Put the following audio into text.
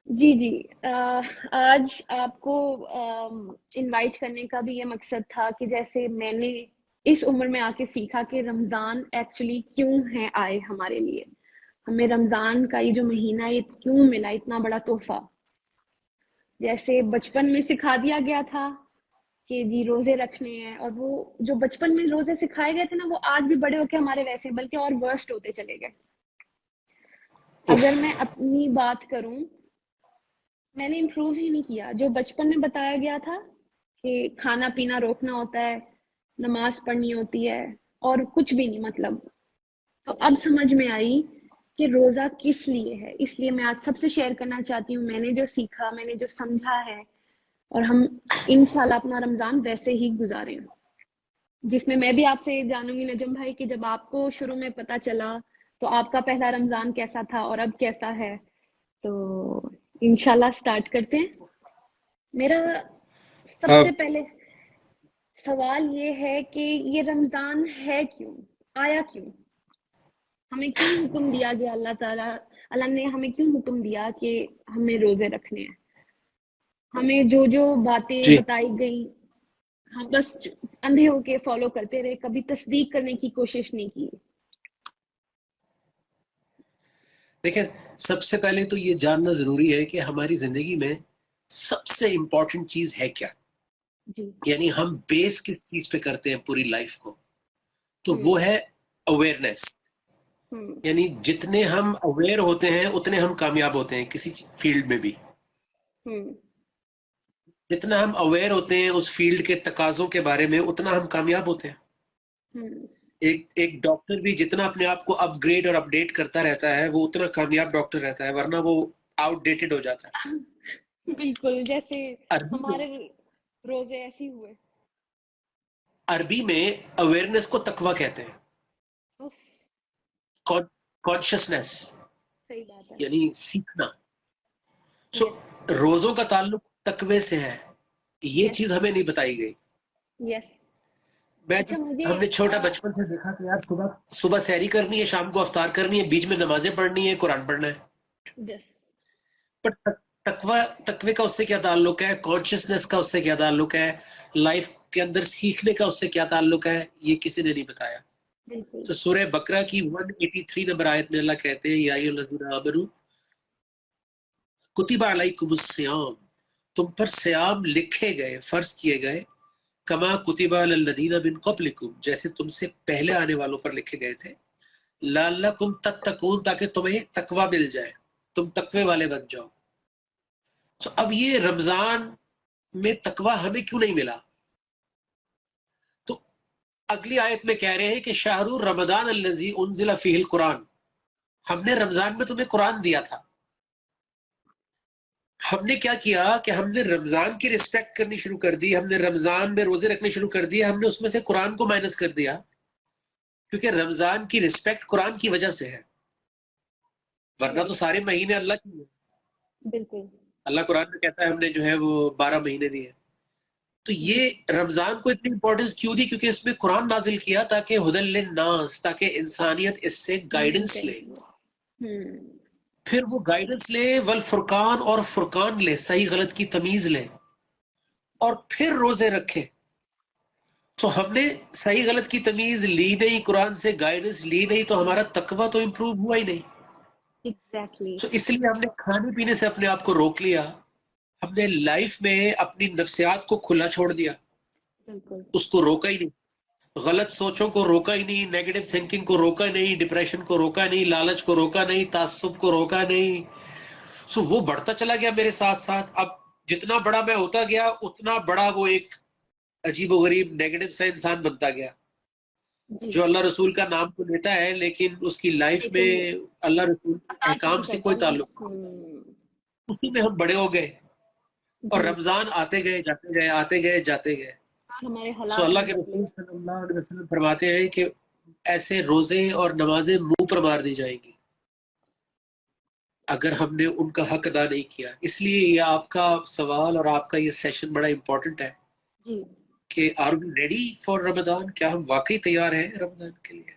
جی جی، آج آپ کو انوائٹ کرنے کا بھی یہ مقصد تھا کہ جیسے میں نے اس عمر میں آ کے سیکھا کہ رمضان ایکچولی کیوں ہے آئے ہمارے لیے، ہمیں رمضان کا یہ جو مہینہ یہ کیوں ملا اتنا بڑا تحفہ. جیسے بچپن میں سکھا دیا گیا تھا کہ جی روزے رکھنے ہیں، اور وہ جو بچپن میں روزے سکھائے گئے تھے نا وہ آج بھی بڑے ہو کے ہمارے ویسے بلکہ اور ورسٹ ہوتے چلے گئے. اف، اگر میں اپنی بات کروں، میں نے امپروو ہی نہیں کیا. جو بچپن میں بتایا گیا تھا کہ کھانا پینا روکنا ہوتا ہے، نماز پڑھنی ہوتی ہے اور کچھ بھی نہیں، مطلب تو اب سمجھ میں آئی کہ روزہ کس لیے ہے. اس لیے میں آج سب سے شیئر کرنا چاہتی ہوں میں نے جو سیکھا، میں نے جو سمجھا ہے، اور ہم انشاءاللہ اپنا رمضان ویسے ہی گزاریں، جس میں بھی آپ سے جانوں گی نجم بھائی کہ جب آپ کو شروع میں پتا چلا تو آپ کا پہلا رمضان کیسا تھا اور اب کیسا ہے. تو انشاءاللہ سٹارٹ کرتے ہیں. میرا سب سے پہلے سوال یہ ہے کہ یہ رمضان ہے کیوں، آیا کیوں، ہمیں کیوں حکم دیا گیا، اللہ نے ہمیں کیوں حکم دیا کہ ہمیں روزے رکھنے ہیں. ہمیں جو جو باتیں جی بتائی گئی ہم بس اندھے ہو کے فالو کرتے رہے، کبھی تصدیق کرنے کی کوشش نہیں کی. دیکھیں، سب سے پہلے تو یہ جاننا ضروری ہے کہ ہماری زندگی میں سب سے امپورٹنٹ چیز ہے کیا، جی. یعنی ہم بیس کس چیز پہ کرتے ہیں پوری لائف کو. تو ہوں وہ ہے اویئرنیس. ہوں یعنی جتنے ہم اویئر ہوتے ہیں اتنے ہم کامیاب ہوتے ہیں کسی فیلڈ میں بھی. ہوں جتنا ہم اویئر ہوتے ہیں اس فیلڈ کے تقاضوں کے بارے میں اتنا ہم کامیاب ہوتے ہیں. ہوں ایک ڈاکٹر بھی جتنا اپنے آپ کو اپ گریڈ اور اپ ڈیٹ کرتا رہتا ہے وہ اتنا کامیاب ڈاکٹر رہتا ہے، ورنہ وہ آؤٹ ڈیٹڈ ہو جاتا ہے. بالکل، جیسے عربی میں ہمارے روزے ایسے ہی ہوئے. عربی میں اویئرنیس کو تقوی کہتے ہیں، اف، کانشیسنیس، صحیح بات ہے. یعنی سیکھنا. سو یس روزوں کا تعلق تقوی سے ہے، یہ یس چیز ہمیں نہیں بتائی گئی. یس. میں اچھا مجھے ہم نے چھوٹا بچپن سے دیکھا کہ یار صبح سحری کرنی ہے، شام کو افطار کرنی ہے، بیچ میں نمازیں پڑھنی ہے، قرآن پڑھنا ہے. یس پر تقوی کا اس سے کیا تعلق ہے، کانشیسنیس کا اس سے کیا تعلق ہے، لائف کے اندر سیکھنے کا اس سے کیا تعلق ہے، یہ کسی نے نہیں بتایا. بالکل. تو سورہ بقرہ کی 183 نمبر آیت میں اللہ کہتے ہیں یا ایھا الذین آمنوا کتب علیکم الصیام، تم پر سیام لکھے گئے، فرض کیے گئے، کما کتب علی الذین من قبلکم، جیسے تم سے پہلے آنے والوں پر لکھے گئے تھے، لعلکم تتقون، تاکہ تمہیں تقوی مل جائے، تم تقوی والے بن جاؤ. تو اب یہ رمضان میں تقوی ہمیں کیوں نہیں ملا؟ تو اگلی آیت میں کہہ رہے ہیں کہ شہر رمضان الذی انزل فیہ القرآن، ہم نے رمضان میں تمہیں قرآن دیا تھا. ہم نے کیا کیا کہ ہم نے رمضان کی رسپیکٹ کرنی شروع کر دی، ہم نے رمضان میں روزے رکھنے شروع کر دیے، ہم نے اس میں سے قرآن کو مائنس کر دیا، کیونکہ رمضان کی رسپیکٹ قرآن کی وجہ سے ہے، ورنہ تو سارے مہینے اللہ کی ہیں. بالکل. اللہ قرآن میں کہتا ہے ہم نے جو ہے وہ 12 مہینے دیے. تو جی. یہ رمضان کو اتنی امپورٹنس کیوں دی؟ کیونکہ اس میں قرآن نازل کیا تاکہ ہدی للناس، تاکہ انسانیت اس سے گائیڈنس لے. پھر وہ گائیڈنس لے، والفرقان، اور فرقان لے، صحیح غلط کی تمیز لے، اور پھر روزے رکھے. تو ہم نے صحیح غلط کی تمیز لی نہیں، قرآن سے گائیڈنس لی نہیں، تو ہمارا تقویٰ تو امپروو ہوا ہی نہیں. ایگزیکٹلی. تو اس لیے ہم نے کھانے پینے سے اپنے آپ کو روک لیا، ہم نے لائف میں اپنی نفسیات کو کھلا چھوڑ دیا، بالکل. اس کو روکا ہی نہیں، غلط سوچوں کو روکا ہی نہیں، نیگیٹو تھنکنگ کو روکا نہیں، ڈپریشن کو روکا نہیں، لالچ کو روکا نہیں، تعصب کو روکا نہیں. سو وہ بڑھتا چلا گیا میرے ساتھ ساتھ. اب جتنا بڑا میں ہوتا گیا اتنا بڑا وہ ایک عجیب و غریب نیگیٹو سا انسان بنتا گیا، جی. جو اللہ رسول کا نام تو لیتا ہے لیکن اس کی لائف میں لیکن اللہ رسول کے اطاعت احکام نہیں سے کرتا کوئی نا. تعلق نہیں. اسی میں ہم بڑے ہو گئے، اور جی. رمضان آتے گئے جاتے گئے، آتے گئے جاتے گئے. ہمارے سو حالات اللہ نہیں کے بدلے. رسول صلی اللہ علیہ وسلم فرماتے ہیں کہ ایسے روزے اور نمازیں منہ پر مار دی جائیں گی اگر ہم نے ان کا حق ادا نہیں کیا. اس لیے یہ آپ کا سوال اور آپ کا یہ سیشن بڑا امپورٹنٹ ہے جی. کہ آر وی ریڈی فار رمضان، کیا ہم واقعی تیار ہیں رمضان کے لیے؟